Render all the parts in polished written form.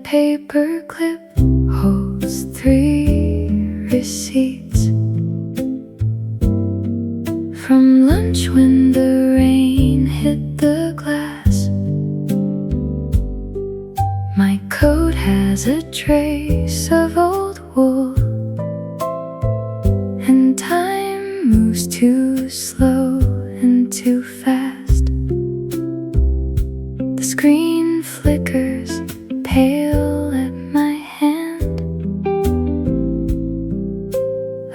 paper clip holds 3 receipts from lunch when the rain hit the glass. My coat has a trace of old wool, and time moves too slow and too fast. The screen flickers pale at my hand.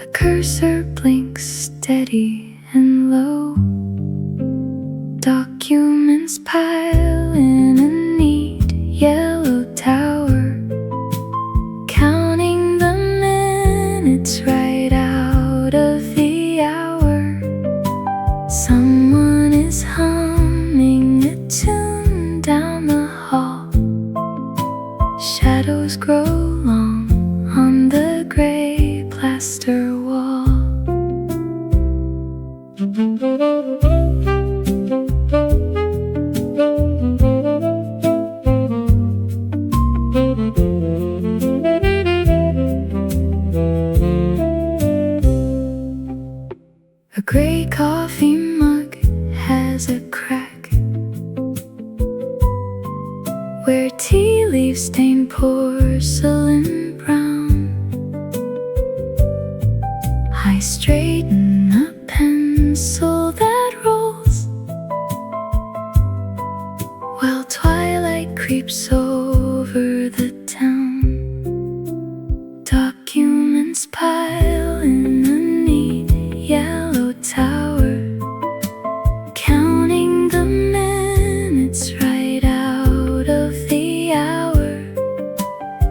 A cursor blinks steady and low. Documents pile in a neat yellow tower, counting the minutes right out of the hour. Someone is humming a tune down the hall. Shadows grow long on the gray plaster wall. A gray coffee mug has a crack where tea leaves stain porcelain brown. I straighten a pencil that rolls while twilight creeps over the town. Documents pile in a neat yellow tower, counting the minutes right out of the hour.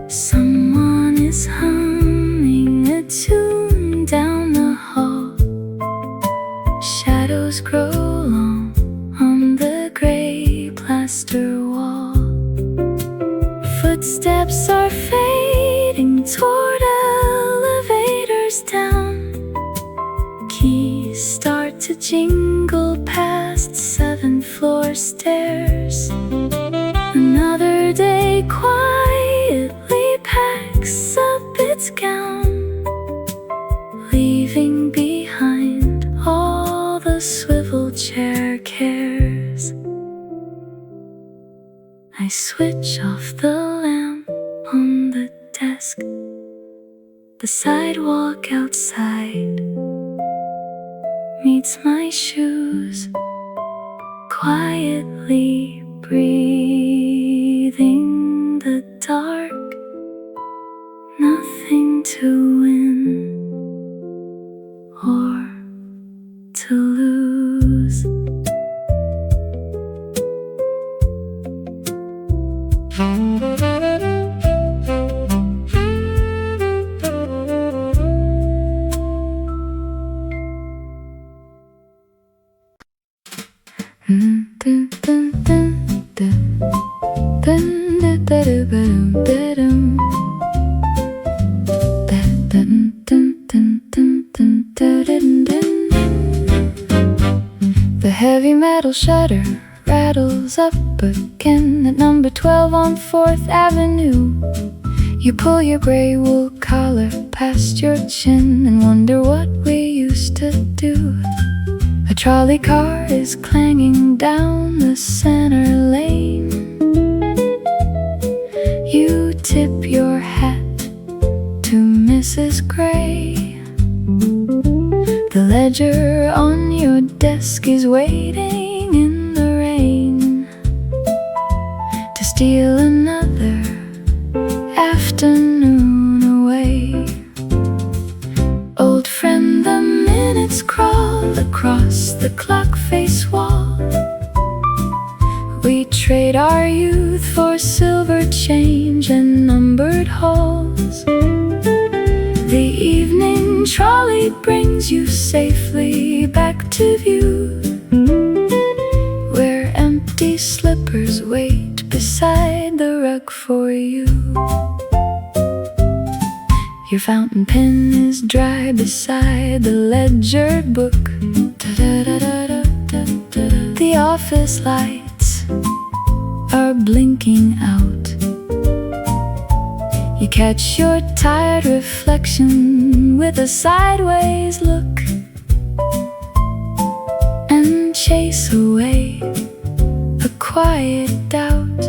Someone is humming a tune down the hall. Shadows grow long on the gray plaster wall. Footsteps are fading toward elevators down. Keys start to jingle past 7th floor stairs. Another day quietly packs up its gown, leaving behind all the swivel chair cares. I switch off the lamp on the desk. The sidewalk outside meets my shoes, quietly breathing the dark. Nothing to win or to lose. The heavy metal shutter rattles up again at number 12 on 4th Avenue. You pull your gray wool collar past your chin and wonder what we used to do. A trolley car is clanging down the center lane. You tip your hat to Mrs. Gray. The ledger on your desk is waiting in the rain to steal another afternoon away. Old friend, the minutes crawl across the clock face wall. We trade our youth for silver change and numbered halls. The evening trolley brings you safely back to view, where empty slippers wait beside the rug for you. Your fountain pen is dry beside the ledger book. The office lights are blinking out. You catch your tired reflection with a sideways look and chase away a quiet doubt.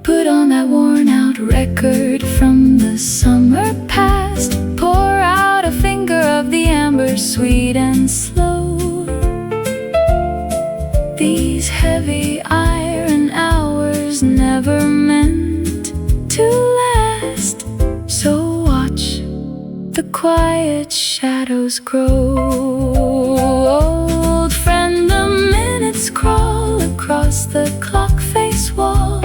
Put on that worn-out record from the summer past. Pour out a finger of the amber, sweet and slow. These heavy iron hours never meant to last. So watch the quiet shadows grow. Old friend, the minutes crawl across the clock face wall.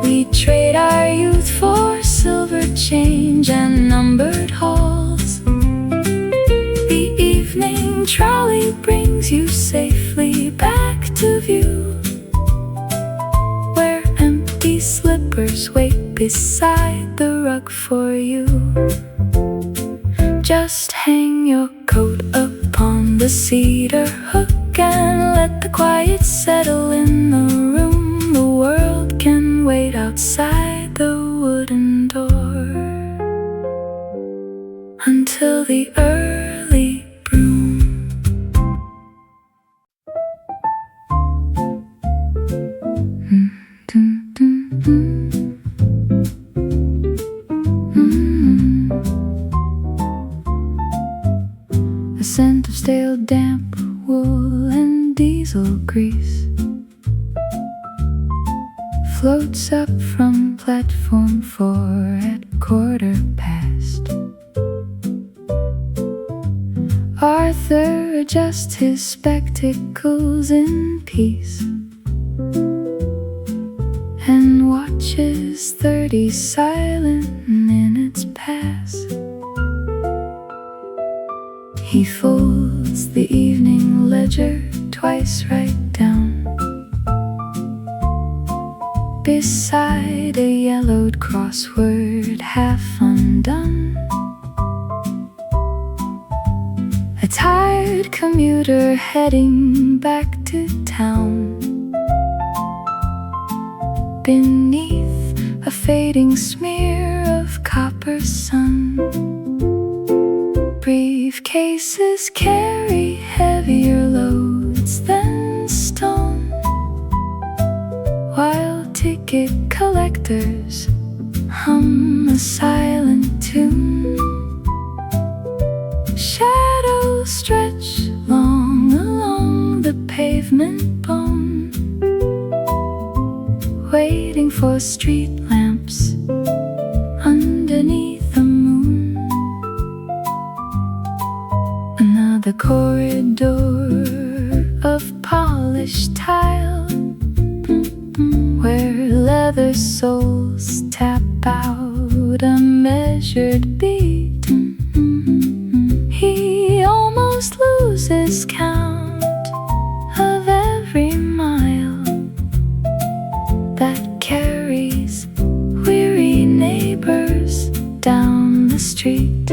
We trade our youth for silver change and numbered halls. The evening trolley brings you safely back to view, where empty slippers wait beside the rug for you. Just hang your coat upon the cedar hook and let the quiet settle in the room. The world can wait outside the wooden door until the early broom. A scent of stale damp wool and diesel grease floats up from platform 4 at 1/4. Arthur adjusts his spectacles in peace and watches 30 silent minutes pass. He folds the evening ledger twice right down beside a yellowed crossword half undone. A tired commuter heading back to town. Beneath a fading smear of copper sun, briefcases carry heavier loads than stone, while ticket collectors hum a silent tune. Shadows stretch long along the pavement bone, waiting for street lamps underneath the moon. Another corridor of polished tile, where leather soles tap out a measured beat. He almost loses count of every mile that carries weary neighbors down the street.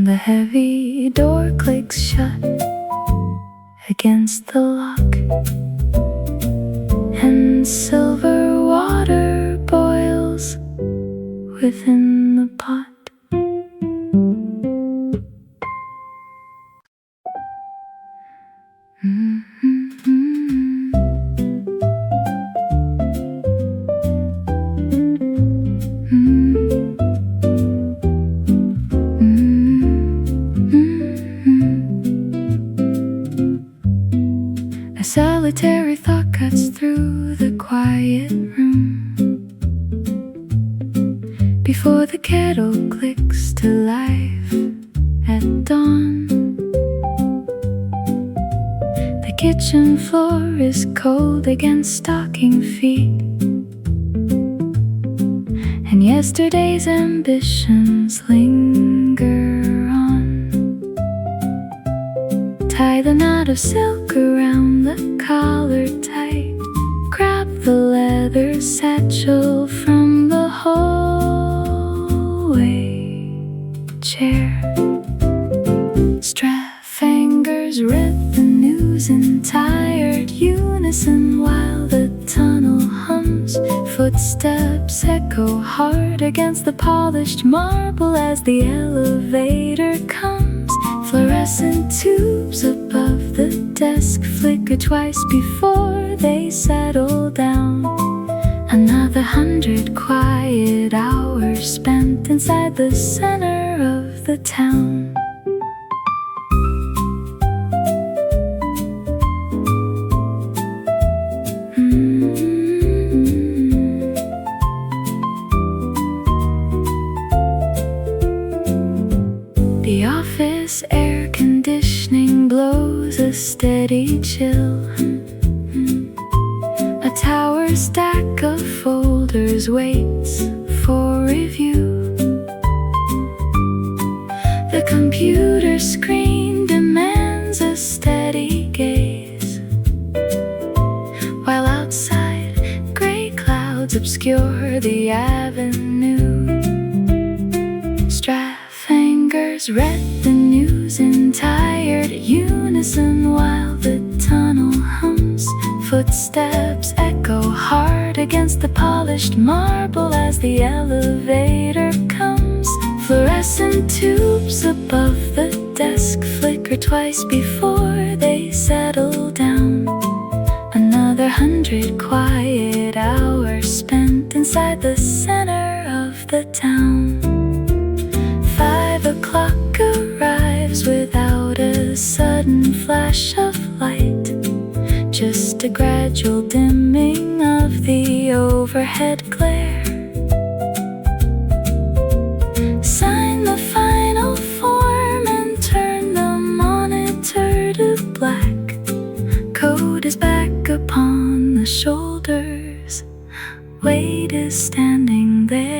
The heavy door clicks shut against the lock, and silver water boils within the pot. A solitary thought cuts through the quiet room before the kettle clicks to life at dawn. The kitchen floor is cold against stocking feet, and yesterday's ambitions linger on. Tie the knot of silk around the collar tight. Grab the leather satchel from the hallway chair. Strap fingers read the news in tired unison while the tunnel hums Footsteps echo hard against the polished marble as the elevator comes. Fluorescent tubes above the desk flicker twice before they settle down. Another 100 quiet hours spent inside the center of the town. The office air conditioning blows a steady chill. A tower stack of folders waits for review. The computer screen demands a steady gaze, while outside gray clouds obscure the avenue. Fingers read the news in tired unison while the tunnel hums. Footsteps echo hard against the polished marble as the elevator comes. Fluorescent tubes above the desk flicker twice before they settle down. Another 100 quiet hours spent inside the center of the town. 5 o'clock arrives without a sudden flash of light, just a gradual dimming of the overhead glare. Sign the final form and turn the monitor to black. Code is back upon the shoulders. Weight is standing there.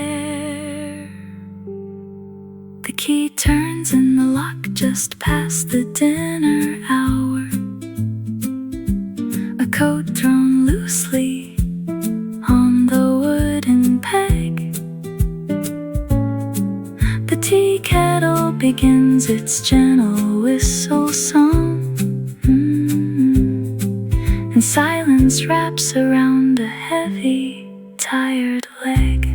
The key turns in the lock just past the dinner hour. A coat thrown loosely on the wooden peg. The tea kettle begins its gentle whistle song. And silence wraps around a heavy, tired leg.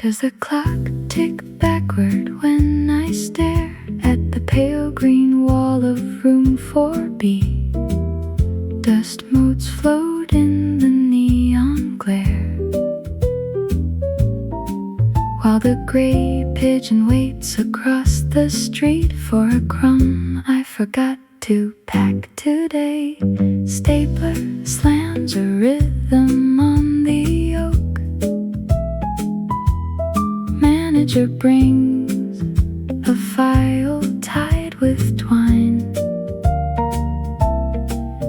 Does the clock tick backward when I stare at the pale green wall of room 4B? Dust motes float in the neon glare, while the gray pigeon waits across the street for a crumb I forgot to pack today. Stapler slams a rhythm on the oak. Manager brings a file tied with twine.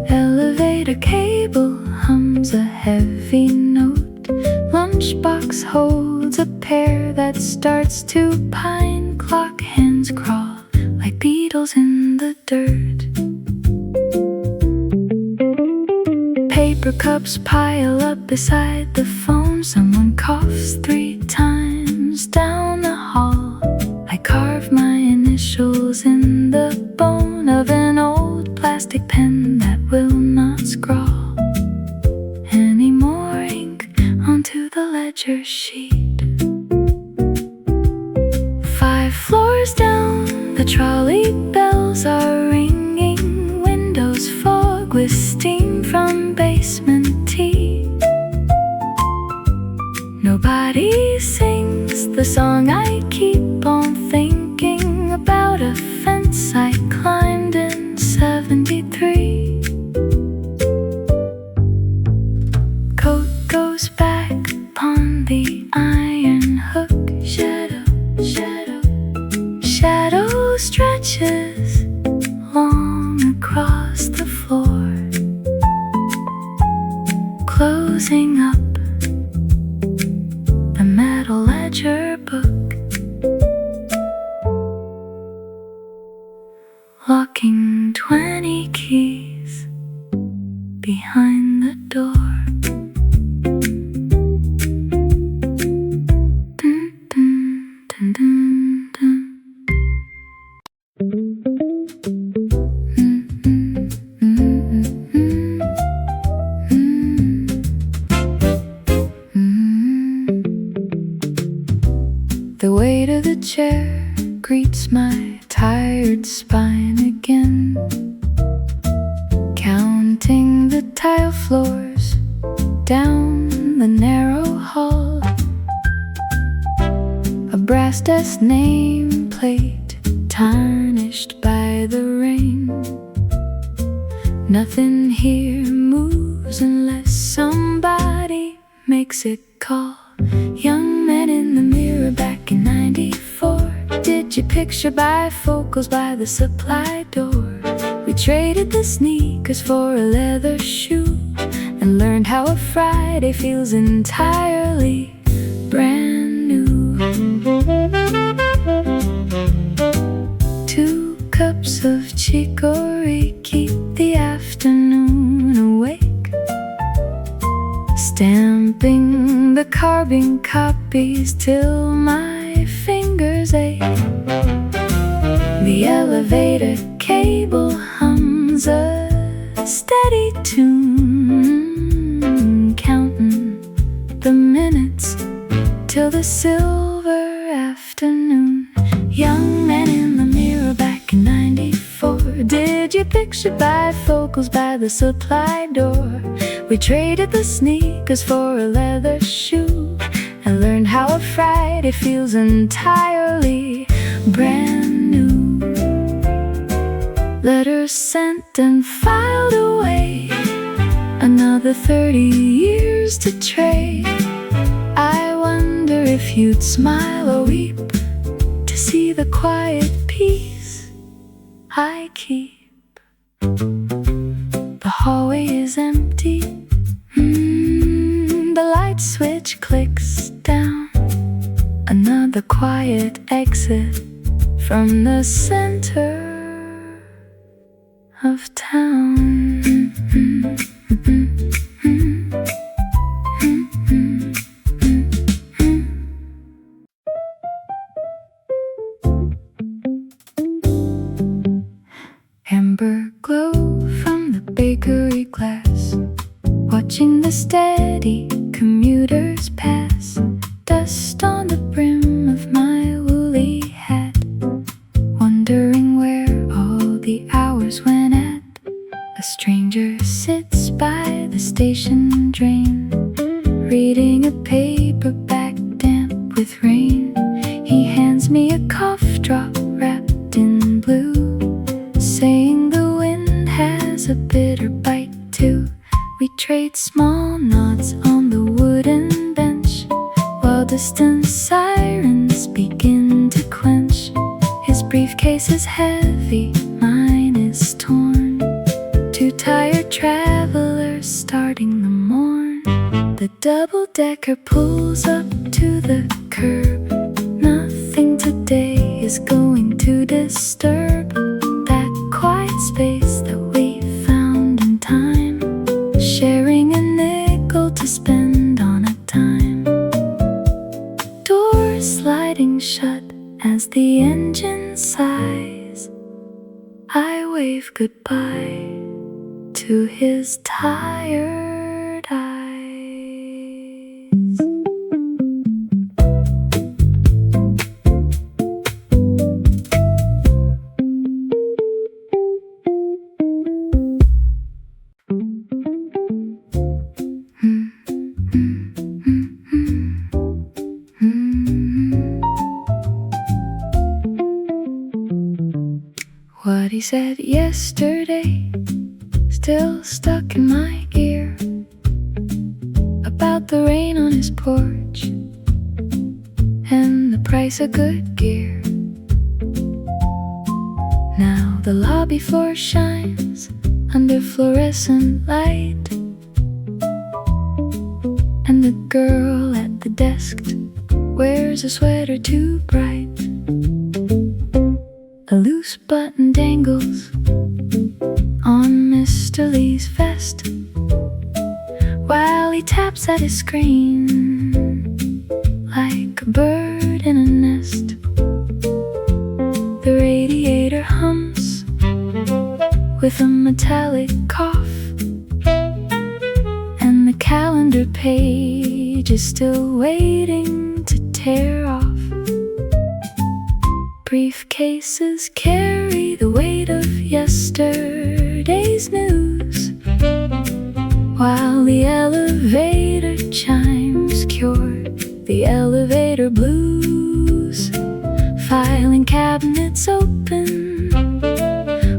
Elevator cable hums a heavy note. Lunchbox holds a pear that starts to pine. Clock hands crawl like beetles in the dirt. Paper cups pile up beside the phone. Someone coughs 3 times down the hall. I carve my initials in the bone of an old plastic pen that will not scrawl any more ink onto the ledger sheet. 5 floors down, the trolley bells are ringing. Windows fog with steam from basement tea. Nobody sings the song I keep on thinking about. A fence I climbed in 73. Coat goes back upon the iron hook. Shadow stretches long across the floor, closing up the metal ledger book. locking 20 keys behind the door. Dun, dun, dun, dun, dun. The weight of the chair greets my tired spine again, counting the tile floors down the narrow hall. A brass desk nameplate tarnished by the rain. Nothing here moves unless somebody makes it call. Young man in the mirror back in '94. Did you picture bifocals by the supply door? We traded the sneakers for a leather shoe and learned how a Friday feels entirely brand new. 2 cups of chicory keep the afternoon awake, stamping the carbon copies till my fingers ache. The elevator cable hums a steady tune, counting the minutes till the silver afternoon. Young man in the mirror back in '94. Did you picture bifocals by the supply door? We traded the sneakers for a leather shoe and learned how a Friday feels entirely brand new. Letters sent and filed away, another 30 years to trade. I wonder if you'd smile or weep to see the quiet peace I keep. The hallway is empty. The light switch clicks down. Another quiet exit from the center of town. Amber glow from the bakery glass, watching the steady commuters pass. Dust on the brim of my woolly hat, wondering where all the hours went at. A stranger sits by the station drain, reading a paperback damp with rain. He hands me a cough drop wrapped in blue, saying the wind has a bitter bite too. We trade small nods on the wooden bench, while distant sirens begin to quench. His briefcase is heavy, mine is torn. 2 tired travelers starting the morn. The double-decker pulls up to the curb. Nothing today is going to disturb that quiet space that we found in time, sharing a nickel to spend on a dime. Doors sliding shut as the engine sighs. I wave goodbye to his tired eyes. What he said yesterday, still stuck in my ear, about the rain on his porch and the price of good gear. Now the lobby floor shines under fluorescent light, and the girl at the desk wears a sweater too bright. A loose button dangles on Mr. Lee's vest while he taps at his screen like a bird in a nest. The radiator hums with a metallic cough, and the calendar page is still waiting to tear off. Briefcases carry the weight of yesterday's news, while the elevator chimes cure the elevator blues. Filing cabinets open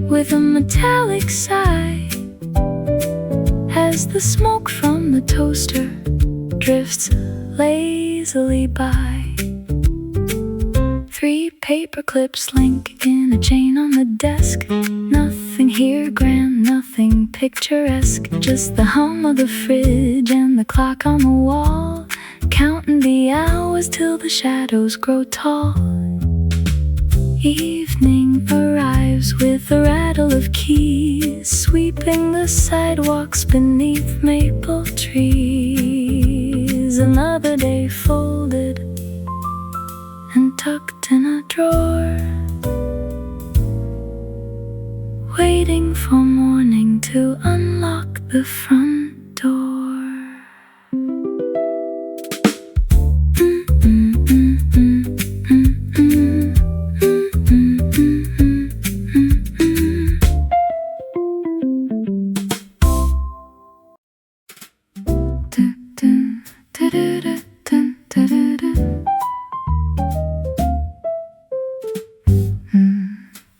with a metallic sigh as the smoke from the toaster drifts lazily by. 3 paper clips link in a chain on the desk. Nothing here grand, nothing picturesque, just the hum of the fridge and the clock on the wall, counting the hours till the shadows grow tall. Evening arrives with a rattle of keys, sweeping the sidewalks beneath maple trees. Another day folded and tucked in a drawer, waiting for morning to unlock the front door.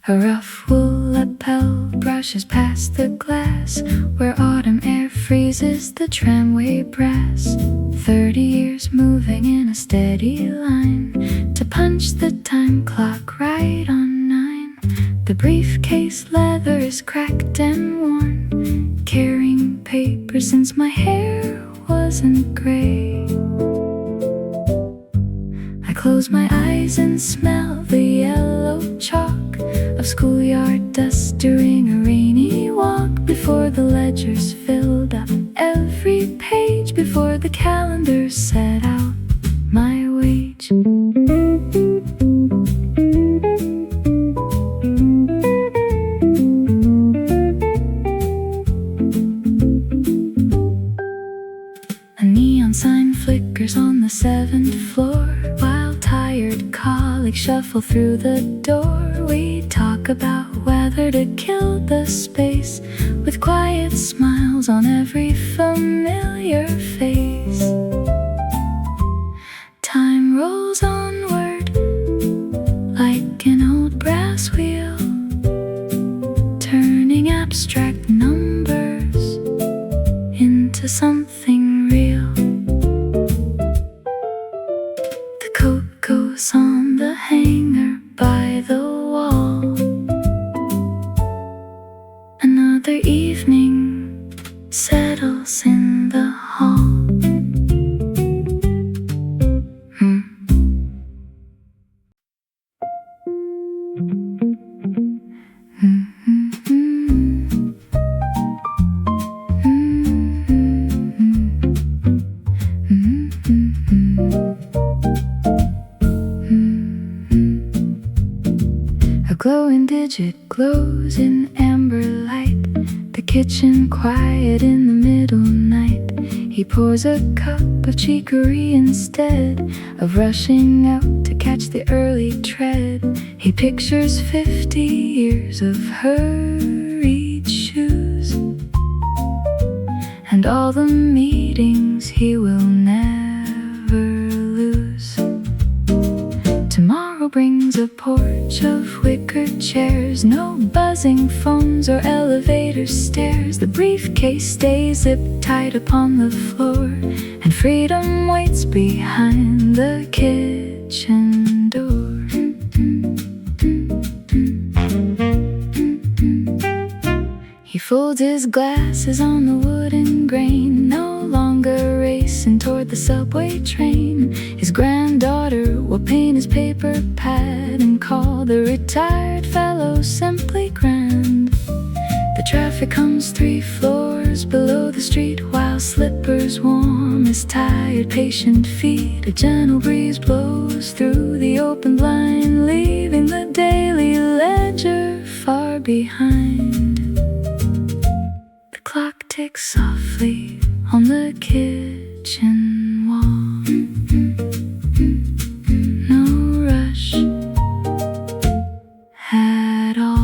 A rough wool lapel brushes past the glass where autumn air freezes the tramway brass. 30 years moving in a steady line to punch the time clock right on 9. The briefcase leather is cracked and worn, carrying paper since my hair wasn't gray. I close my eyes and smell the yellow chalk of schoolyard dust during a rainy walk, before the ledgers filled up every page, before the calendar set out my wage. A neon sign flickers on the 7th floor while tired colleagues shuffle through the door. We talk about whether to kill the space with quiet smiles on every familiar face. Time rolls onward like an old brass wheel, turning abstract numbers into something real. The coat goes on the hanger by the wall. Another evening settles in the hall. A glowing digit glows in amber light, the kitchen quiet in the middle night. He pours a cup of chicory instead of rushing out to catch the early tread. He pictures 50 years of hurried shoes and all the meetings he will never lose. Tomorrow brings a porch of wicker chairs, no buzzing phones or elevator stairs. The briefcase stays zipped tight upon the floor, and freedom waits behind the kitchen door. He folds his glasses on the wooden grain, no longer racing racing toward the subway train. His granddaughter will paint his paper pad and call the retired fellow simply grand. The traffic comes 3 floors below the street, while slippers warm his tired patient feet. A gentle breeze blows through the open blind, leaving the daily ledger far behind. The clock ticks softly on the kitchen wall. No rush at all.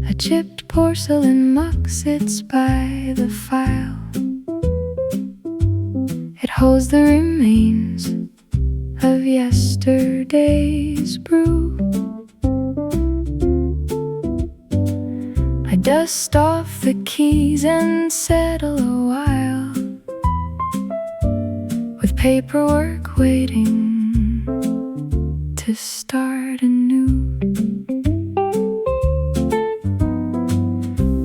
A chipped porcelain mug sits by the file. It holds the remains of yesterday's brew. I dust off the keys and settle a while, with paperwork waiting to start anew.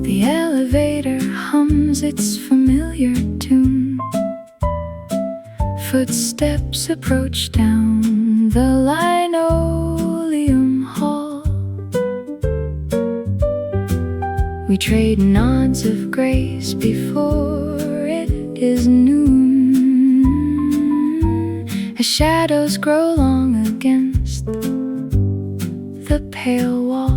The elevator hums its familiar tune. Footsteps approach down the linoleum hall. We trade nods of grace before it is noon, as shadows grow long against the pale wall.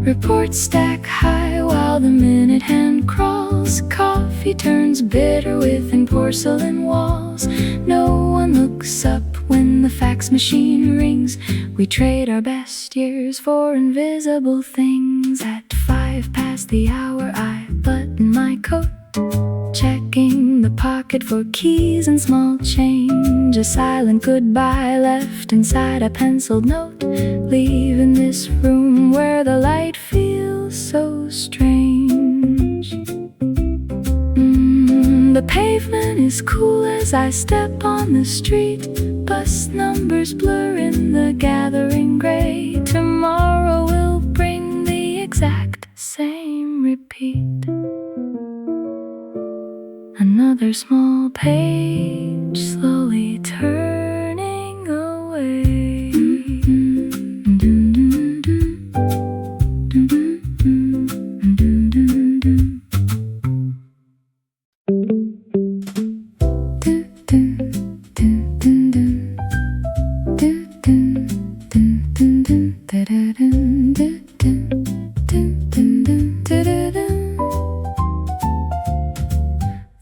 Reports stack high while the minute hand crawls. Coffee turns bitter within porcelain walls. No one looks up when the fax machine rings. We trade our best years for invisible things. At 5 past the hour, I button my coat, checking the pocket for keys and small change. A silent goodbye left inside a penciled note, leaving this room where the light feels so strange. The pavement is cool as I step on the street. Bus numbers blur in the gathering gray. Tomorrow will bring the exact same repeat. Another small page slowly turning away.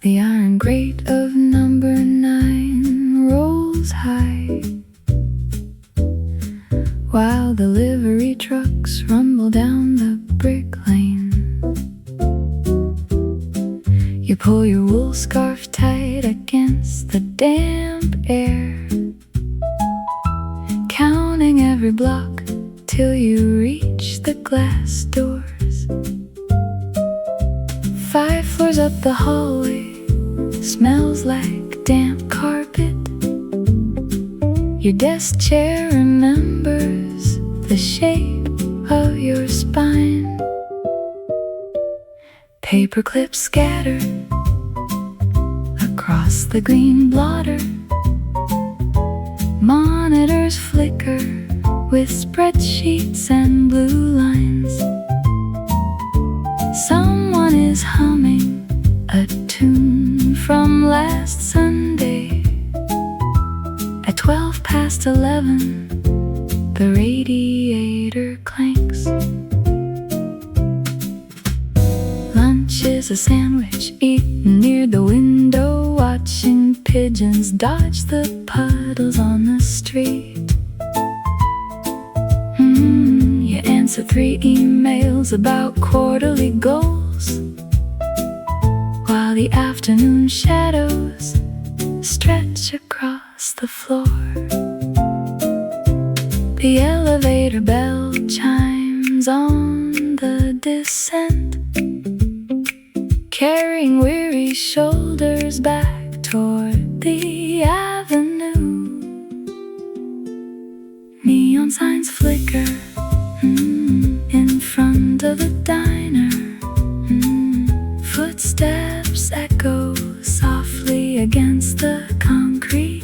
The iron grate of number 9 rolls high, while the livery trucks rumble down the brick lane. You pull your wool scarf tight against the damp air, counting every block till you reach the glass doors. 5 floors up the hallway, smells like damp carpet. Your desk chair remembers the shape of your spine. Paper clips scatter across the green blotter. Monitors flicker with spreadsheets and blue lines. Someone is humming a tune from last Sunday. At 12 past 11, the radiator clanks. Lunch is a sandwich eaten near the window, watching pigeons dodge the puddles on the street. You answer 3 emails about quarterly goals, while the afternoon shadows stretch across the floor. The elevator bell chimes on the descent, carrying weary shoulders back toward the avenue. Neon signs flicker in front of the diner. Footsteps echo softly against the concrete.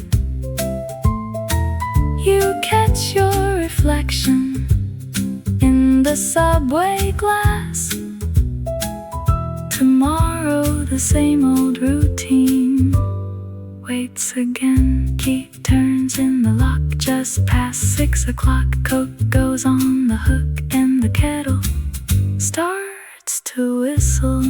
You catch your reflection in the subway glass. Tomorrow the same old routine waits again. Key turns in the lock just past 6 o'clock. Coke goes on the hook and the kettle starts to whistle.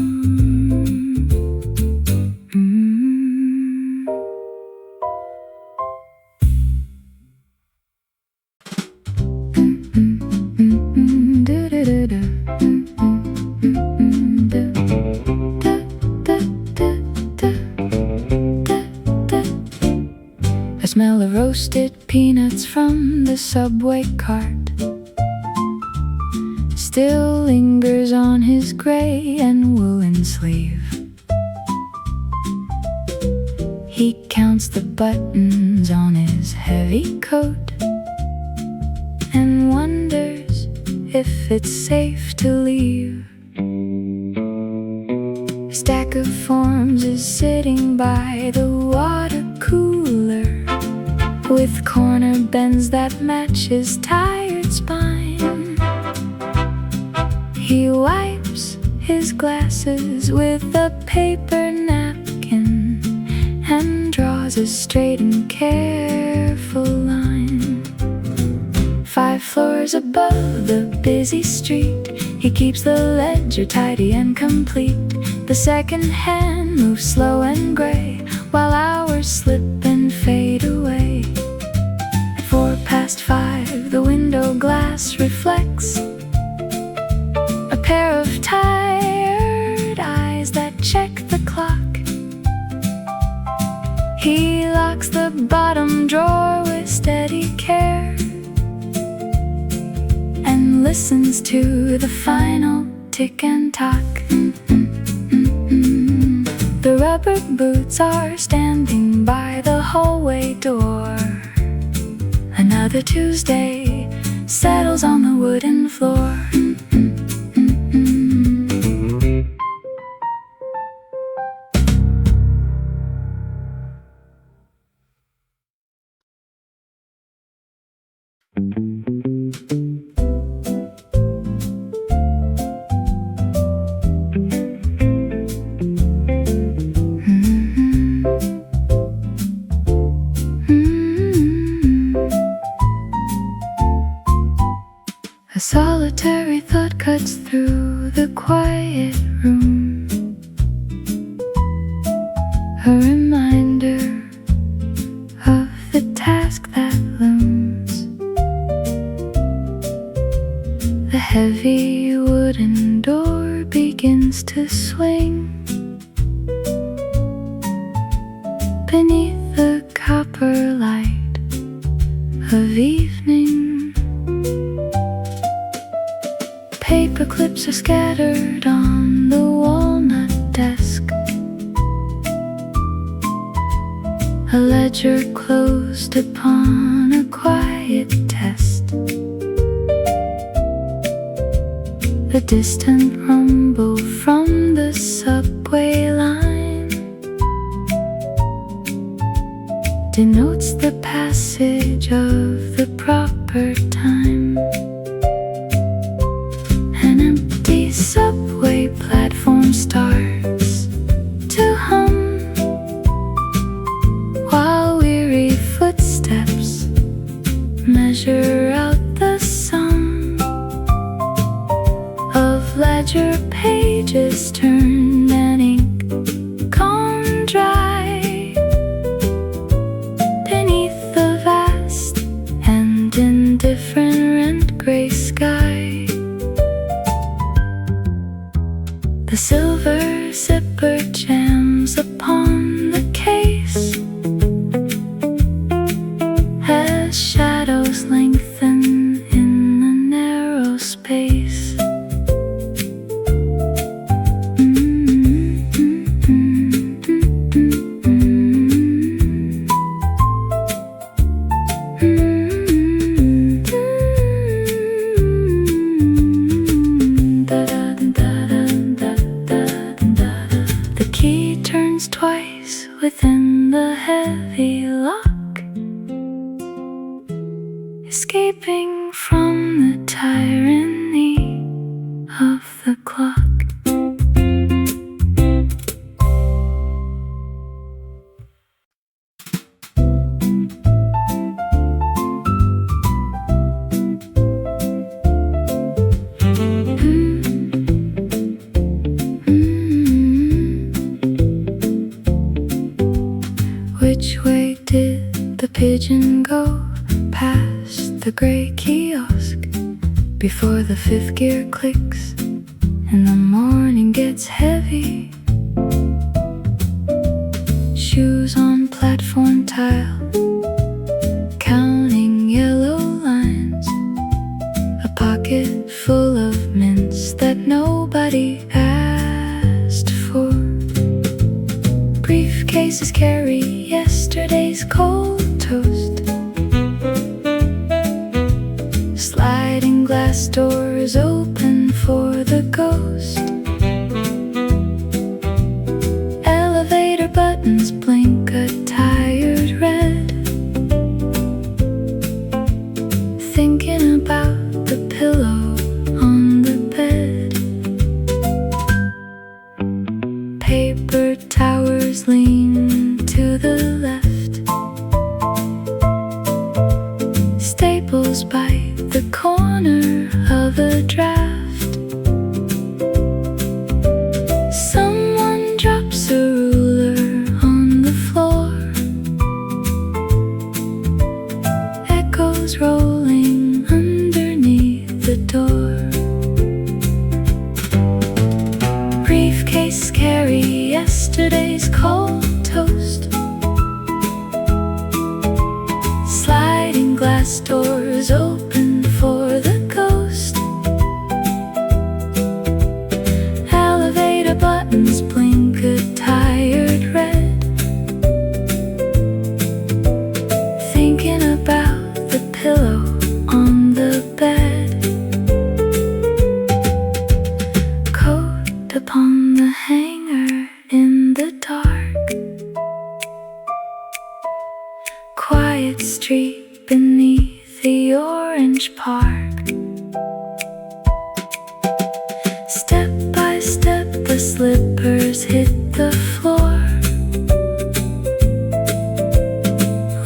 The smell of roasted peanuts from the subway cart still lingers on his gray and woolen sleeve. He counts the buttons on his heavy coat and wonders if it's safe to leave. A stack of forms is sitting by the water cooler, with corner bends that match his tired spine. He wipes his glasses with a paper napkin and draws a straight and careful line. 5 floors above the busy street, he keeps the ledger tidy and complete. The second hand moves slow and gray, while hours slip and fade away. At 5:04, the window glass reflects a pair of tired eyes that check the clock. He locks the bottom drawer with steady care and listens to the final tick and tock. The rubber boots are standing by the hallway door. Another Tuesday settles on the wooden floor. A solitary thought cuts through the quiet room, a reminder of the task that looms. The heavy wooden door begins to swing beneath the copper light of evening. Paper clips are scattered on the walnut desk. A ledger closed upon a quiet test. The distant rumble from the subway line denotes the passage of the proper time. An empty subway platform starts to hum, while weary footsteps measure out the sum of ledger pages turned and ink gone dry beneath the vast and indifferent rent-gray sky. The silver zipper jams upon the case as shadows lengthen within the heavy lock, escaping from the tyranny of the clock. Which way did the pigeon go past the gray kiosk before the fifth gear clicks and the morning gets heavy? Shoes on platform tile, counting yellow lines, a pocket full of mints that nobody asked for. Briefcases carry yesterday's cold toast, sliding glass doors open for the ghost. Elevator buttons blink a tired red, thinking about the pillow on the bed. Paper towers lean to the left, staples by the corner of a draft. Someone drops a ruler on the floor, echoes rolling underneath the door. Briefcase carry yesterday's cold toast, sliding glass doors open for the ghost. Elevator buttons blink a tired red, thinking about the pillow on the bed. Coat upon the hanger in the dark, quiet street beneath the orange park. Step by step the slippers hit the floor,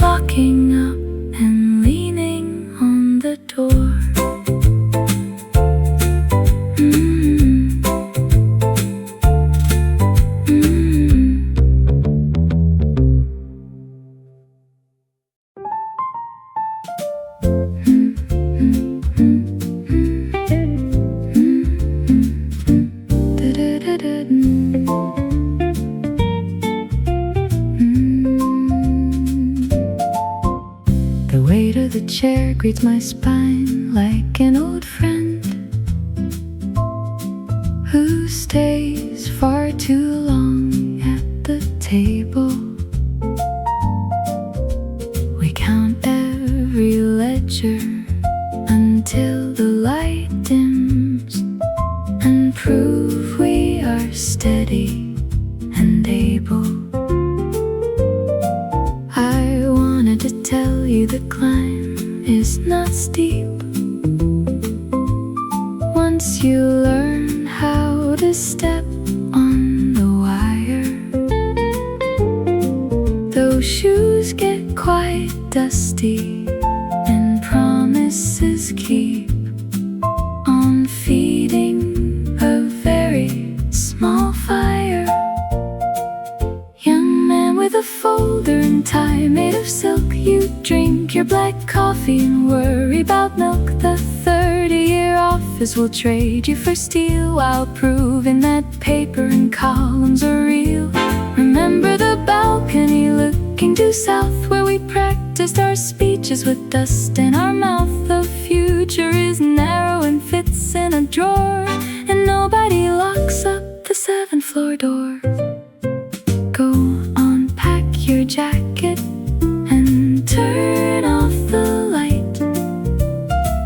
locking up and leaning on the door. The weight of the chair greets my spine like an old friend who stays far too long at the table. We count every ledger until the light dims and prove we are steady and able. I wanted to tell you the climb is not steep once you learn how to step on the wire. Those shoes get quite dusty and promises keep on feeding a very small fire. Young man with a folder and tie made of silk, you drink your black coffee and worry about milk. The 30-year office will trade you for steel while proving that paper and columns are real. Remember the balcony looking due south where we practiced our speeches with dust in our mouth. The future is narrow and fits in a drawer, and nobody locks up the 7th floor door. Go on, pack your jacket and turn off the light.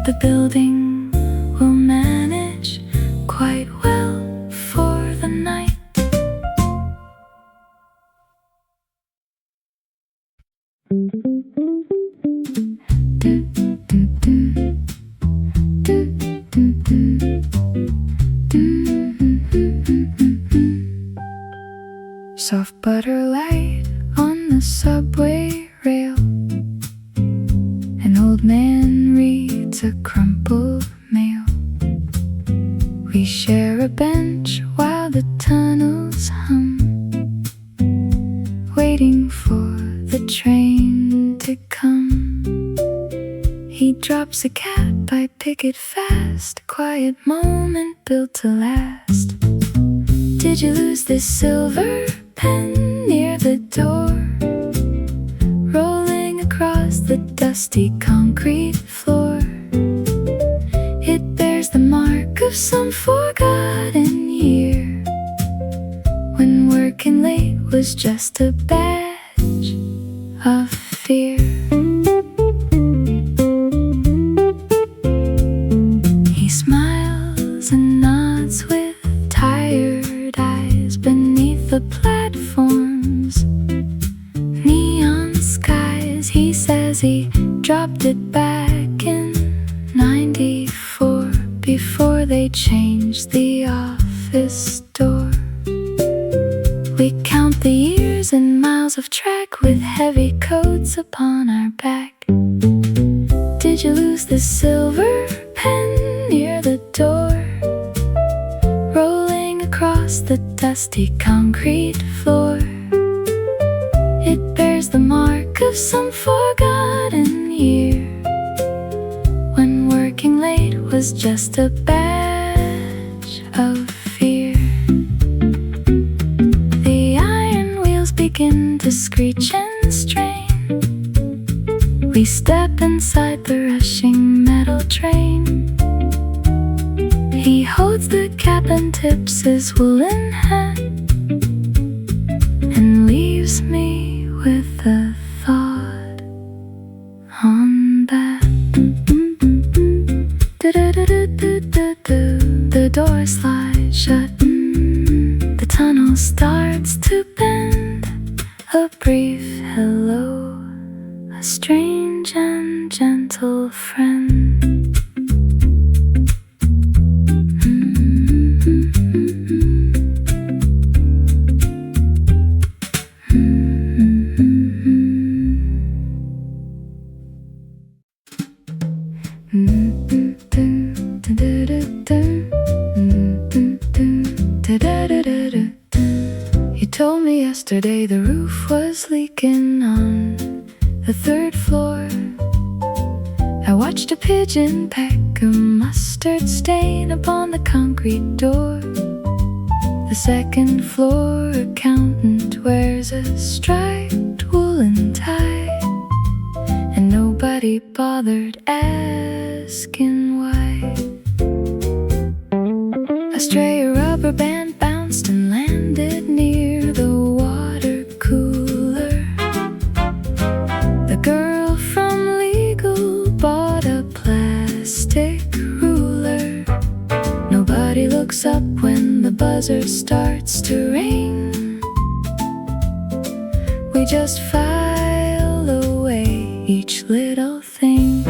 The building will manage quite well for the night. Soft butter light on the subway rail. An old man reads a crumpled mail. We share a bench while the tunnels hum, waiting for the train to come. He drops a cap, I pick it fast. A quiet moment built to last. Did you lose this silver pen near the door? Rolling across the dusty concrete floor. It bears the mark of some forgotten year, when working late was just a badge of fear. He smiles and nods with tired eyes beneath the platforms, neon skies. He says he dropped it back in '94, before they changed the office door. We count the years and miles of track with heavy coats upon our back. Did you lose the silver pen near the door? Rolling across the dusty concrete floor. It bears the mark of some forgotten year, when working late was just a badge of fear. The iron wheels begin to screech and strain. We step inside the rushing metal train. He holds the cap and tips his woolen hat, and leaves me with a thought on that. The door slides shut. The tunnel starts to bend. A brief hello, a strange and gentle friend. You told me yesterday the roof was leaking on the third floor. I watched a pigeon peck a mustard stain upon the concrete door. The second floor accountant wears a striped woolen tie, and nobody bothered asking why. A stray rubber band bounced and landed near the water cooler. The girl from legal bought a plastic ruler. Nobody looks up when the buzzer starts to ring. We just file away each little thing.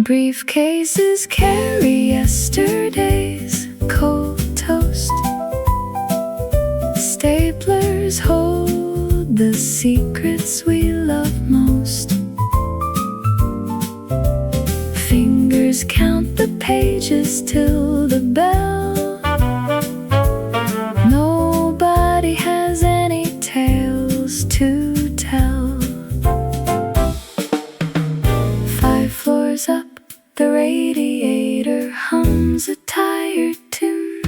Briefcases carry yesterday's cold toast. Staplers hold the secrets we love most. Fingers count the pages till the bell. Nobody has any tales to tell. 5 floors up, the radiator hums a tired tune,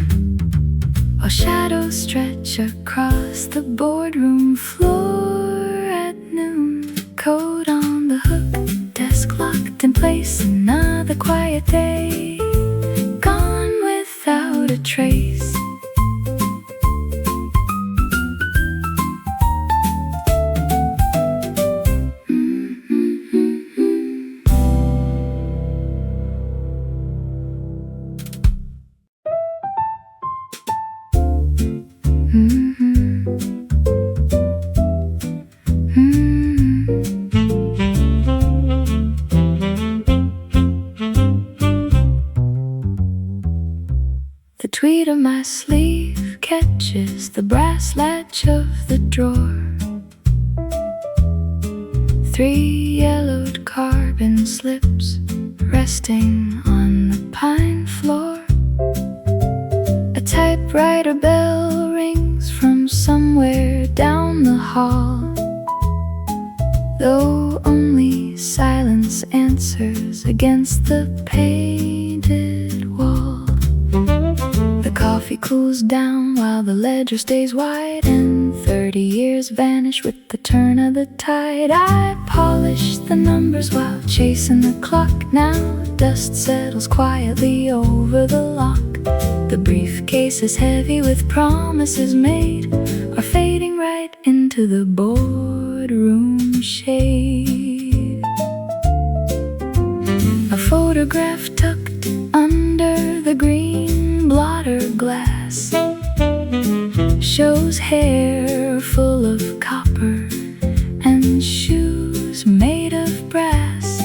while shadows stretch across the boardroom floor at noon. Coat on the hook, desk locked in place. Another quiet day, gone without a trace. my sleeve catches the brass latch of the drawer. 3 yellowed carbon slips resting on the pine floor. A typewriter bell rings from somewhere down the hall, though only silence answers against the painted wall. The coffee cools down while the ledger stays wide, and 30 years vanish with the turn of the tide. I polish the numbers while chasing the clock. Now dust settles quietly over the lock. The briefcase is heavy with promises made, are fading right into the boardroom shade. A photograph tucked under the green blotter glass shows hair full of copper and shoes made of brass.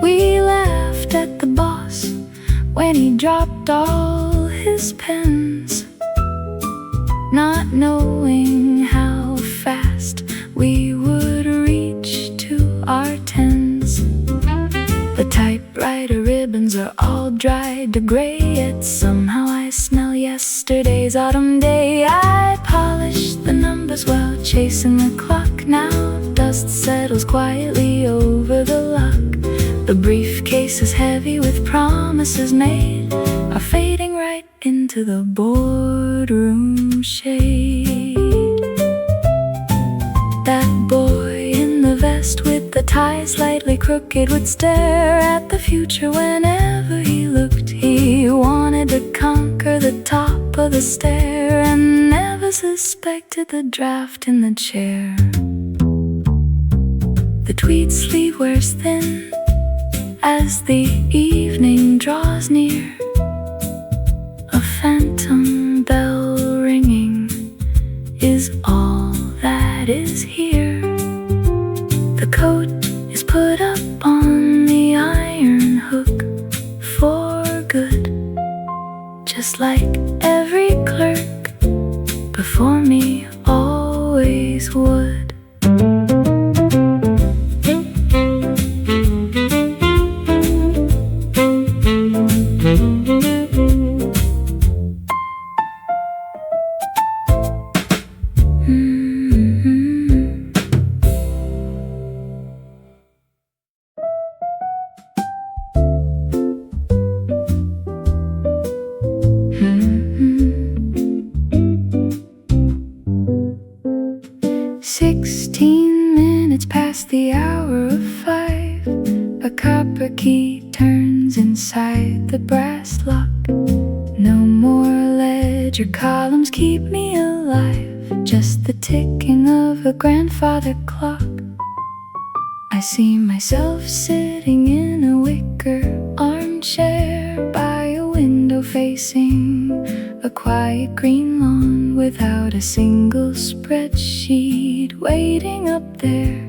We laughed at the boss when he dropped all his pens, not knowing how fast we would reach to our tens. The typewriter ribbons are all dried to gray, yet somehow I smell yesterday's autumn day. I polish the numbers while chasing the clock. Now dust settles quietly over the lock. The briefcase is heavy with promises made, are fading right into the boardroom shade. That boy in the vest with the tie slightly crooked would stare at the future whenever he looked. He wanted to conquer the top of the stair and never suspected the draft in the chair. The tweed sleeve wears thin as the evening draws near. A phantom bell ringing is all that is here. The coat is put up on the iron hook for good, just like every clerk before me always would. The hour of 5, a copper key turns inside the brass lock. No more ledger columns keep me alive, just the ticking of a grandfather clock. I see myself sitting in a wicker armchair by a window facing a quiet green lawn, without a single spreadsheet, waiting up there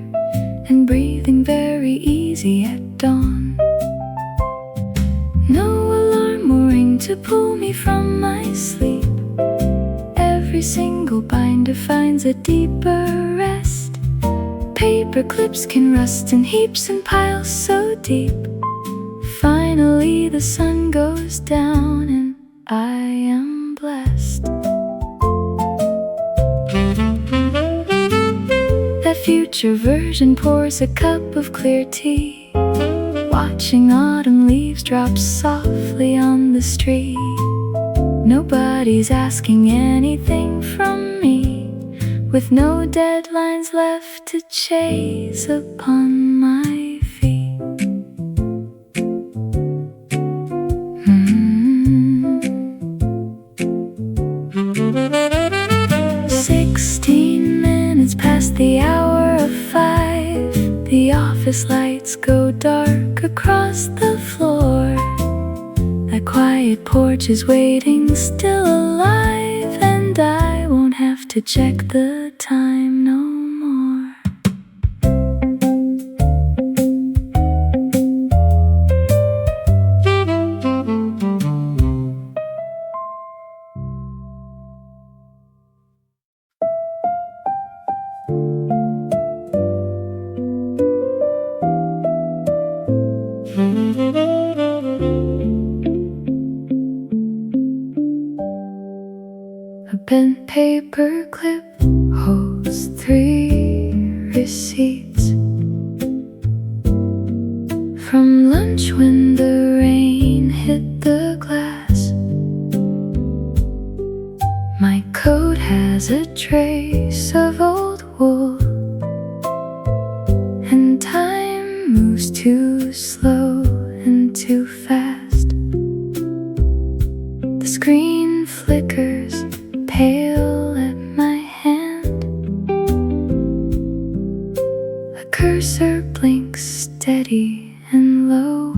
and breathing very easy at dawn. No alarm will ring to pull me from my sleep. Every single binder finds a deeper rest. Paper clips can rust in heaps and piles so deep. Finally the sun goes down and I am blessed. That future version pours a cup of clear tea, watching autumn leaves drop softly on the street. Nobody's asking anything from me, with no deadlines left to chase upon my feet. 16 minutes past the hour of 5, the office lights go dark across the floor. That quiet porch is waiting, still alive, and I won't have to check the time no more. paper clip holds 3 receipts from lunch when the rain hit the glass. My coat has a trace of old wool, and time moves too slow and too fast. The screen flickers pale at my hand. A cursor blinks steady and low.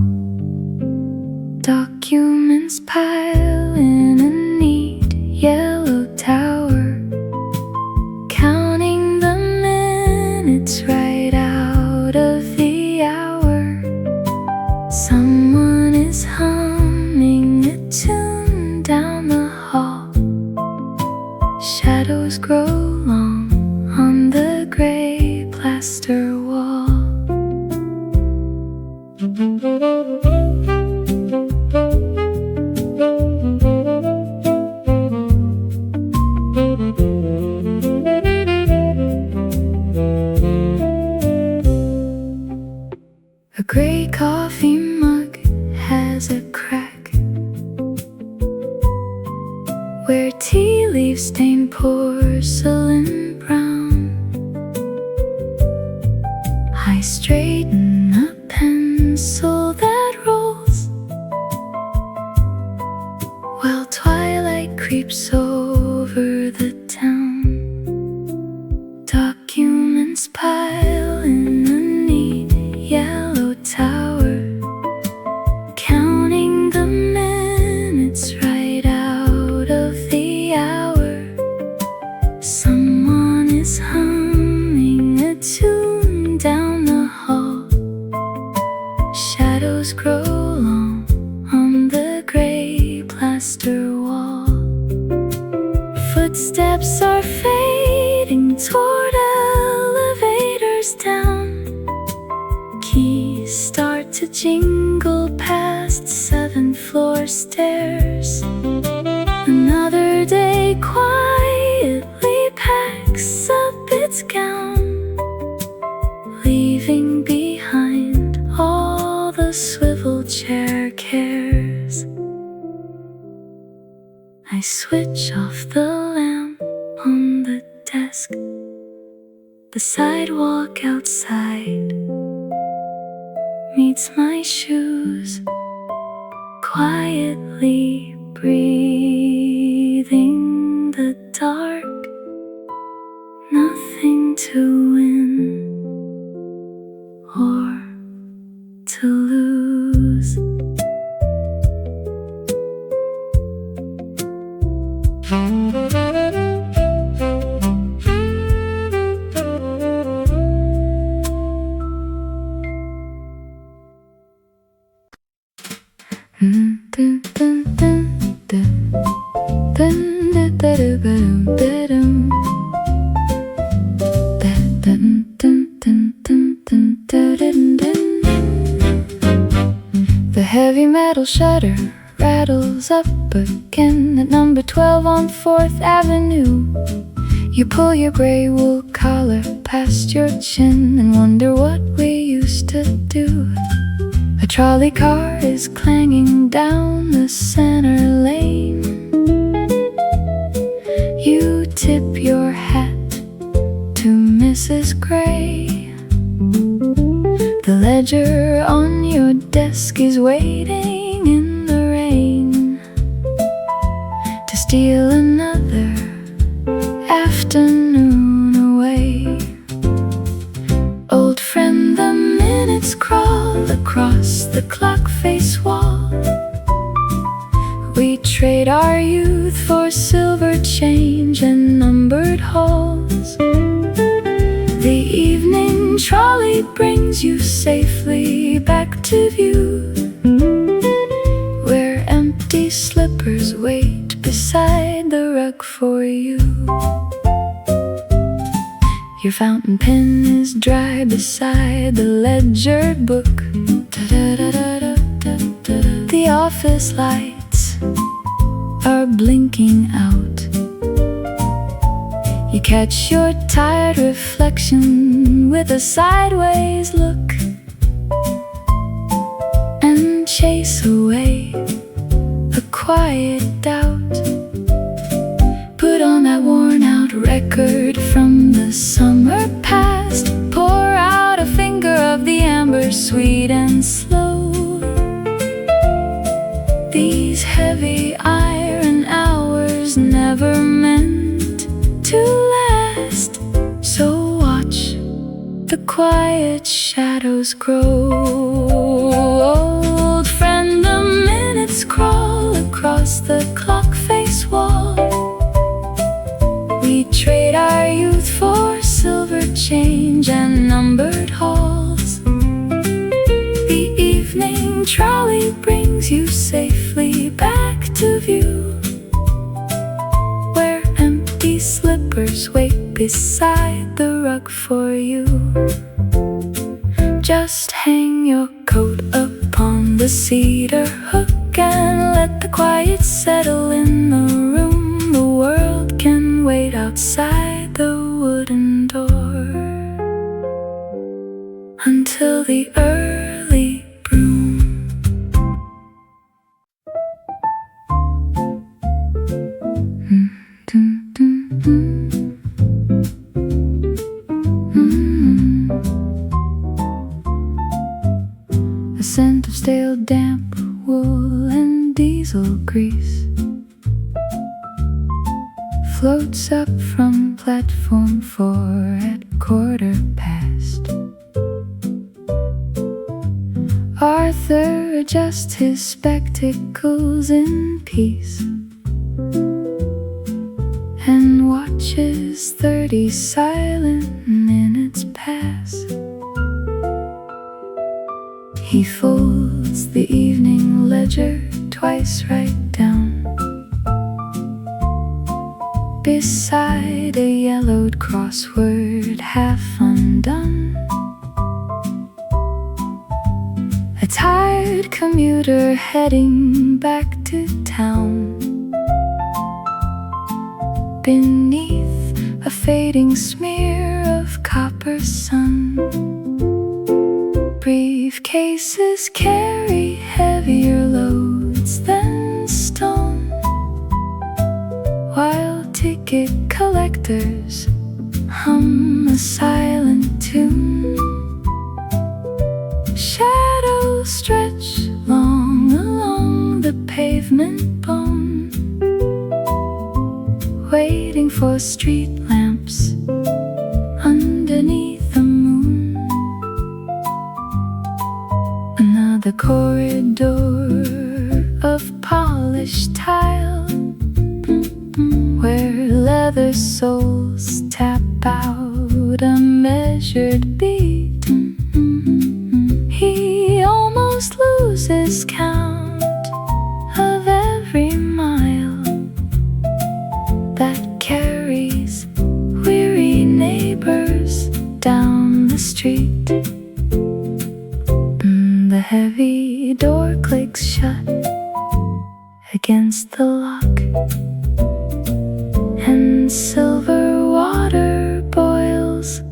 Documents pile in a neat yellow tower, counting the minutes right out of the hour. Someone is humming a tune down the hall. Shadows grow long on the gray plaster wall. A gray coffee mug has a crack where tea leaves stain porcelain brown. I straighten a pencil that rolls while twilight creeps over the town. Documents pile in a neat yellow tower, counting the minutes right out of the hour. Someone is humming a tune down the hall. Shadows grow long on the gray plaster wall. Footsteps are fading toward elevators down. Keys start to jingle past 7th floor stairs. Another day quietly packs up its gown, leaving behind all the swivel chair cares. I switch off the lamp on the desk. The sidewalk outside meets my shoes, quietly breathing the dark. Nothing to win or to lose. The heavy metal shutter rattles up again at number 12 on 4th Avenue. You pull your gray wool collar past your chin and wonder what we used to do. A trolley car is clanging down the center lane. You tip your hat to Mrs. Gray. The ledger on your desk is waiting in the rain to steal another afternoon away. Old friend, the minutes crawl across the clock face wall. We trade our youth for silver change and numbered halls. The evening trolley brings you safely back to view, where empty slippers wait beside the rug for you. Your fountain pen is dry beside the ledger book. The office lights are blinking out. You catch your tired reflection with a sideways look and chase away a quiet doubt. Put on that worn-out record from the summer past. Pour out a finger of the amber, sweet and slow. These heavy iron hours never meant to last. So watch the quiet shadows grow. Old friend, the minutes crawl across the clock face wall. We trade our youth for silver change and numbered halls. The evening trolley brings you safely back to view, where empty slippers wait beside the rug for you. Just hang your coat upon the cedar hook and let the quiet settle in the room. The world can wait outside the wooden door until the early broom. A scent of stale damp wool and diesel grease floats up from platform 4 at 1/4. Arthur adjusts his spectacles in peace and watches 30 silent minutes pass. He folds the evening ledger twice right down beside a yellowed crossword half undone. A tired commuter heading back to town. Beneath a fading smear of copper sun, briefcases carry heavier loads than stone, while ticket collectors hum a silent tune. Shadows stretch long along the pavement bone, waiting for street lamps underneath the moon. Another corridor of polished tile, where leather soles tap out a measured beat. He almost loses count of every mile that carries weary neighbors down the street. The heavy door clicks shut against the lock, and silver water boils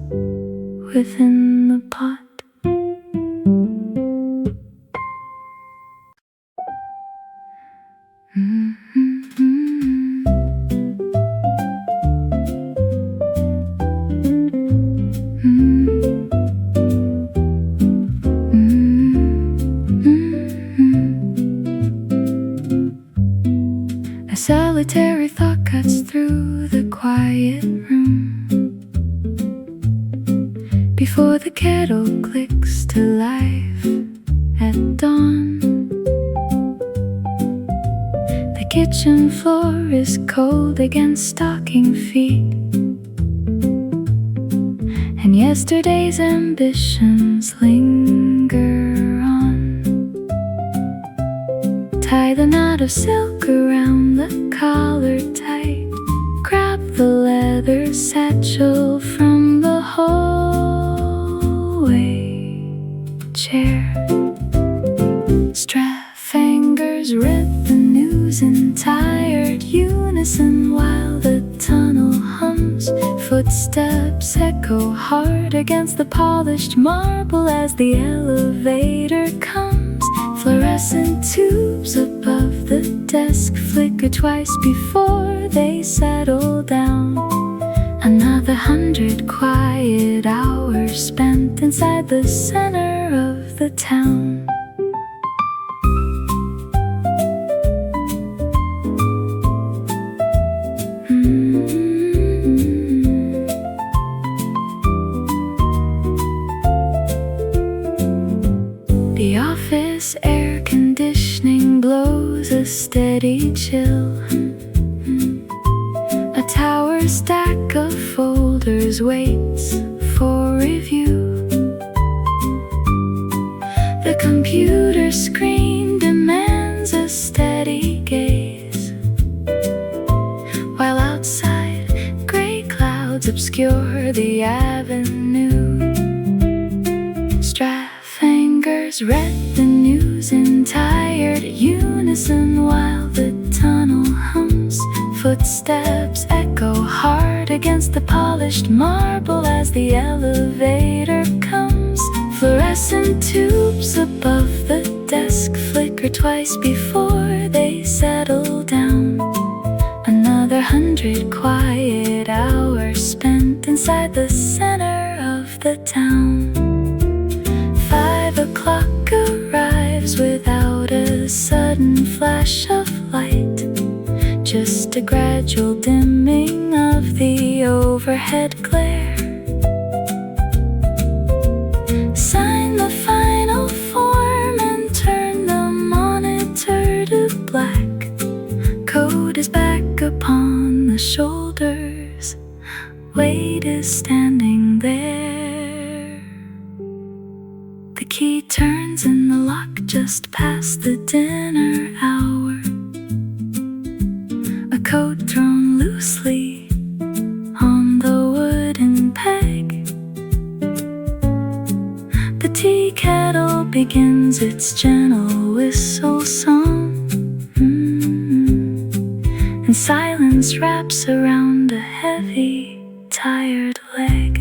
within the pot. A solitary thought cuts through the quiet room before the kettle clicks to life at dawn. The kitchen floor is cold against stocking feet, and yesterday's ambitions linger on. Tie the knot of silk around the collar tight. Grab the leather satchel from the hallway chair. Strap fingers read the news in tired unison while the tunnel hums Footsteps echo hard against the polished marble as the elevator comes. Fluorescent tubes above the desk flicker twice before they settle down. Another 100 quiet hours spent inside the center of the town. The office air conditioning blows a steady chill. A tower stack of folders waits for review. The computer screen demands a steady gaze, while outside gray clouds obscure the avenue. Fingers read the news in tired unison while the tunnel hums. Footsteps echo hard against the polished marble as the elevator comes. Fluorescent tubes above the desk flicker twice before they settle down. Another 100 quiet hours spent inside the center of the town. 5 o'clock arrives without a sudden flash of light, just a gradual dimming of the overhead glare. Sign the final form and turn the monitor to black. Code is back upon the shoulders. Weight is standing there. The key turns in the lock just past the dinner hour. A coat thrown loosely on the wooden peg. The tea kettle begins its gentle whistle song. And silence wraps around a heavy, tired leg.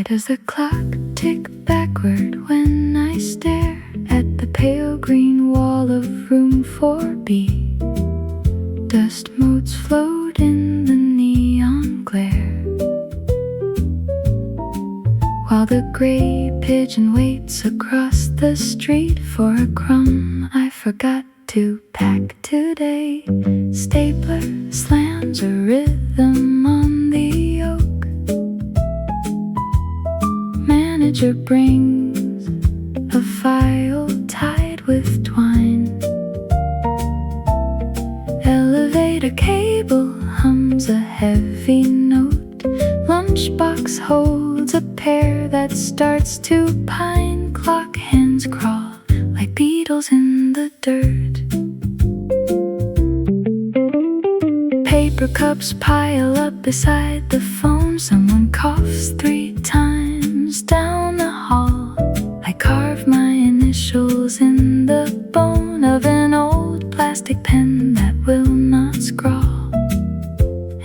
Does the clock tick backward when I stare at the pale green wall of room 4B? Dust motes float in the neon glare, while the gray pigeon waits across the street for a crumb I forgot to pack today. Stapler slams a rhythm on the oak. Manager brings a file tied with twine. Elevator cable hums a heavy note. Lunchbox holds a pear that starts to pine. Clock hands crawl like beetles in the dirt. Paper cups pile up beside the phone. Someone coughs 3 times down the hall. I carve my initials in the bone of an old plastic pen that will not scrawl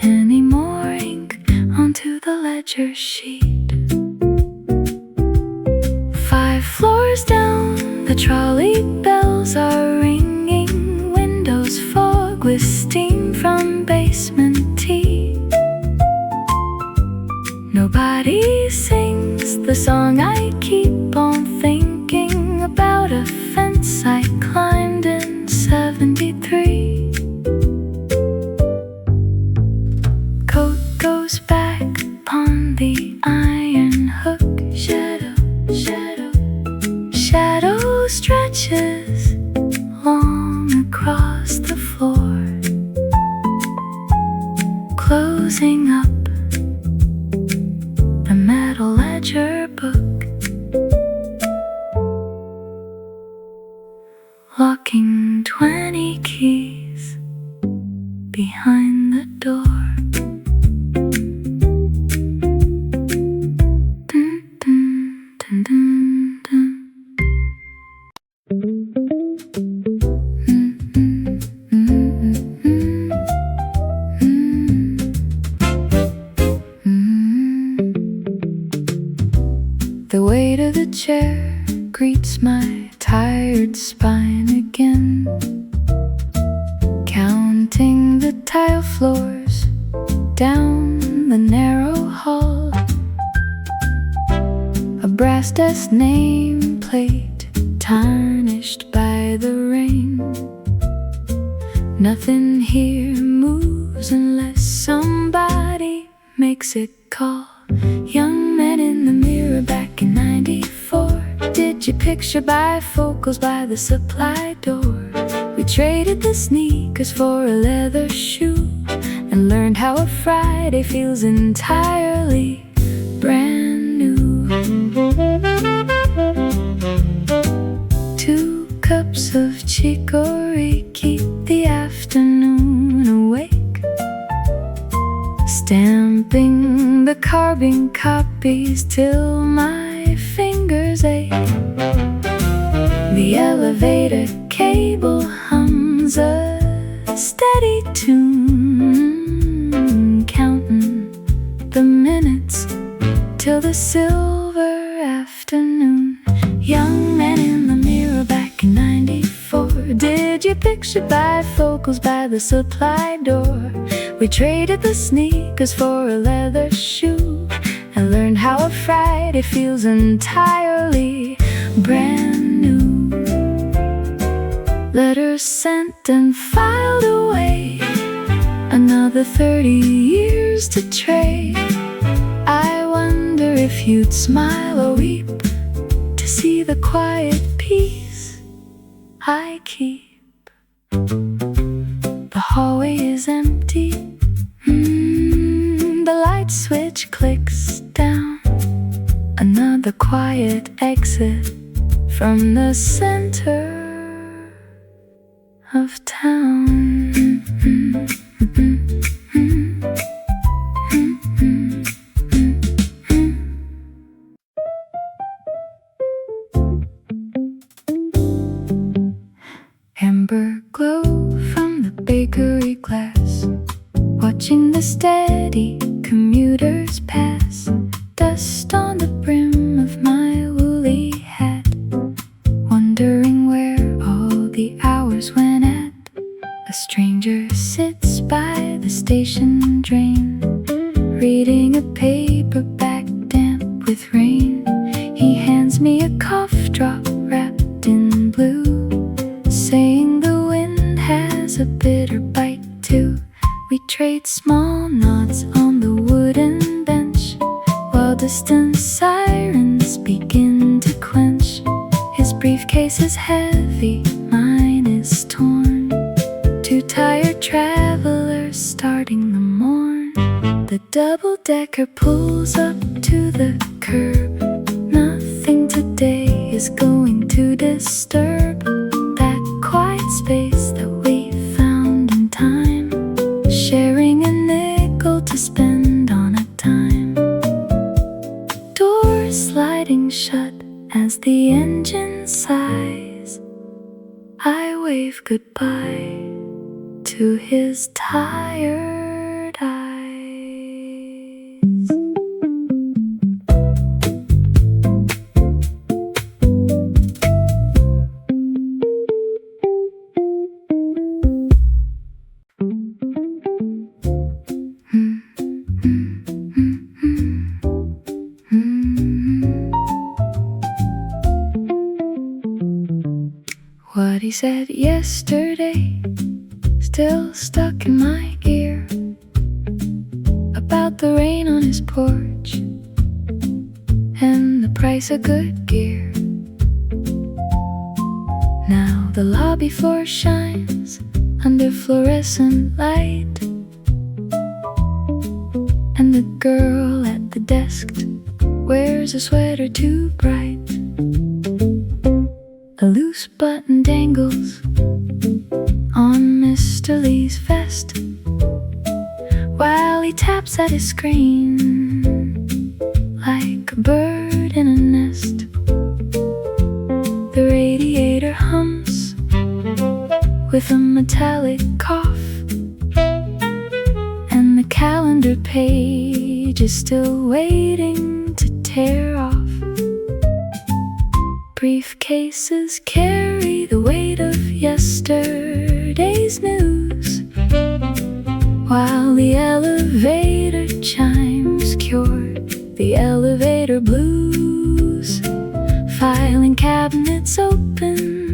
any more ink onto the ledger sheet. 5 floors down, the trolley bells are ringing. Windows fog with steam from basement tea. Nobody sings the song I keep on thinking about. A fence I climbed in 73. Coat goes back upon the iron hook. Shadow stretches long across the floor, closing up the metal ledger book, locking behind the door. The weight of the chair greets my tired spine again, counting the tile floors down the narrow hall. A brass desk nameplate tarnished by the rain. Nothing here moves unless somebody makes it call. Young man in the mirror back in '94. Did you picture bifocals by the supply door? We traded the sneakers for a leather shoe and learned how a Friday feels entirely brand new. 2 cups of chicory keep the afternoon awake, stamping the carbon copies till my fingers ache. The elevator cable hums a steady tune, counting the minutes till the silver afternoon. Young man in the mirror back in '94. Did you picture bifocals by the supply door? We traded the sneakers for a leather shoe and learned how a Friday feels entirely brand new. Letters sent and filed away, another 30 years to trade. I wonder if you'd smile or weep to see the quiet peace I keep. The hallway is empty. The light switch clicks down. Another quiet exit from the center of town. Amber glow from the bakery glass, watching the steady commuters pass. Dust on the brim of my woolly hat, wondering where all the hours went at. A stranger sits by the station drain, reading a paperback damp with rain. He hands me a cough drop wrapped in blue, saying the wind has a bitter bite too. We trade small nods on the wooden bench, while distant sirens begin to quench. His briefcase is heavy, mine is torn. 2 tired travelers starting the morn. The double-decker pulls up to the curb. Nothing today is going to disturb that quiet space that we found in time, sharing a nickel to spend on a dime. Doors sliding shut as the engine sighs. I wave goodbye to his tired eyes. What he said yesterday, still stuck in my ear, about the rain on his porch and the price of good gear. Now the lobby floor shines under fluorescent light, and the girl at the desk wears a sweater too bright. A loose button dangles on Mr. Lee's vest. while he taps at his screen like a bird in a nest. The radiator hums with a metallic cough, and the calendar page is still waiting to tear off. Briefcases carry the weight of yesterday's news, while the elevator chimes cure the elevator blues. Filing cabinets open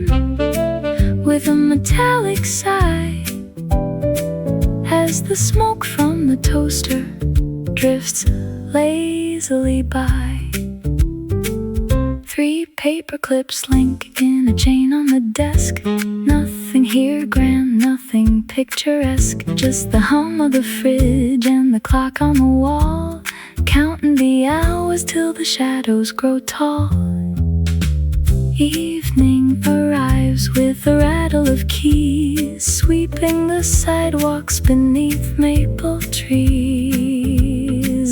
with a metallic sigh as the smoke from the toaster drifts lazily by. 3 paper clips link in a chain on the desk. Nothing here grand, nothing picturesque, just the hum of the fridge and the clock on the wall, counting the hours till the shadows grow tall. Evening arrives with a rattle of keys, sweeping the sidewalks beneath maple trees.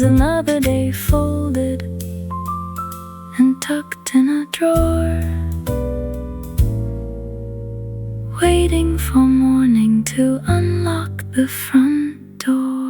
Another day folded and tucked in a drawer, waiting for morning to unlock the front door.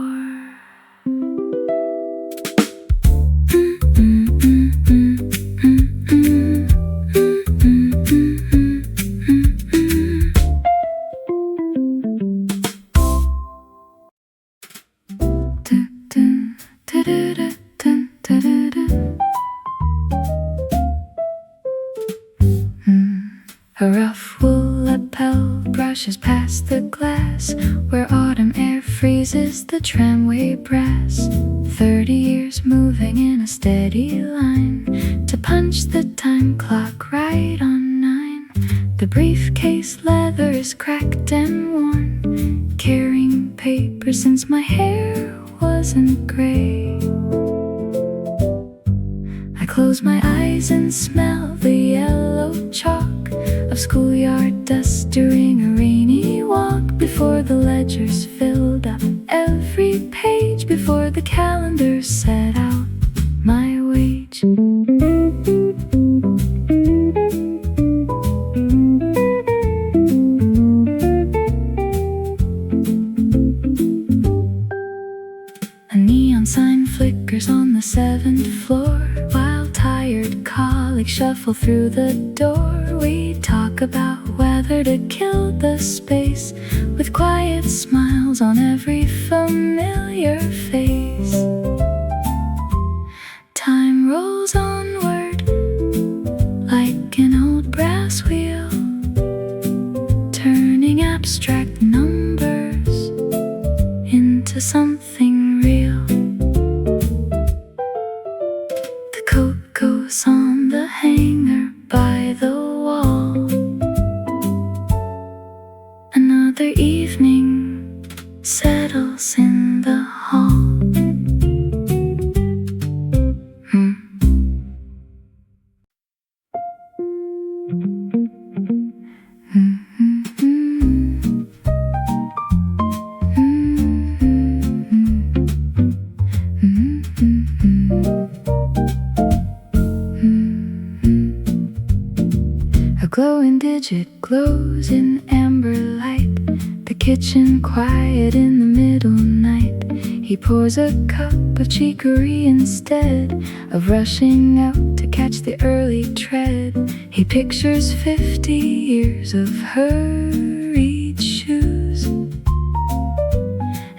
A rough wool lapel brushes past the glass where autumn air freezes the tramway brass. 30 years moving in a steady line to punch the time clock right on 9. The briefcase leather is cracked and worn, carrying paper since my hair wasn't gray. I close my eyes and smell the yellow chalk of schoolyard dust during a rainy walk, before the ledgers filled up every page, before the calendar set out my wage. A neon sign flickers on the 7th floor, while tired colleagues shuffle through the door. We talk about whether to kill the space, with quiet smiles on every familiar face. Time rolls onward like an old brass wheel, turning abstract numbers into something real. The coat goes on the hanger by the wall. Another evening settles in the hall. A glowing digit glows in amber light, the kitchen quiet in the middle night. He pours a cup of chicory instead of rushing out to catch the early tread. He pictures 50 years of hurried shoes,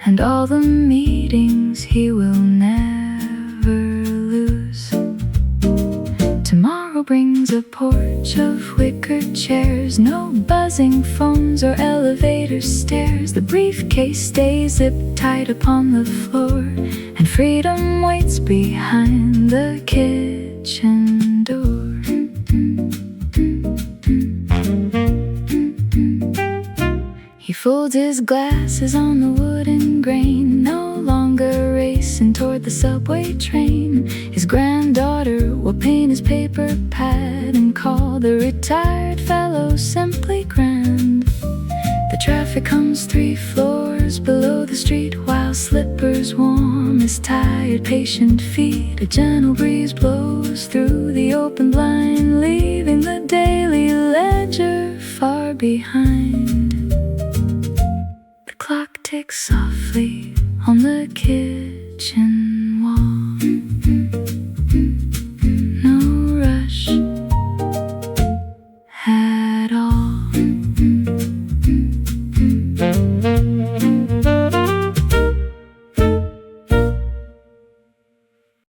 and all the meetings he will never lose. Tomorrow brings a porch of wicker chairs, no buzzing phones or elevator stairs. The briefcase stays zipped tight upon the floor, and freedom waits behind the kitchen door. He folds his glasses on the wooden grain, no longer racing toward the subway train. His granddaughter will paint his paper pad and call the retired fellow simply grand. The traffic comes 3 floors hours below the street, while slippers warm as tired, patient feet. A gentle breeze blows through the open blind, leaving the daily ledger far behind. The clock ticks softly on the kitchen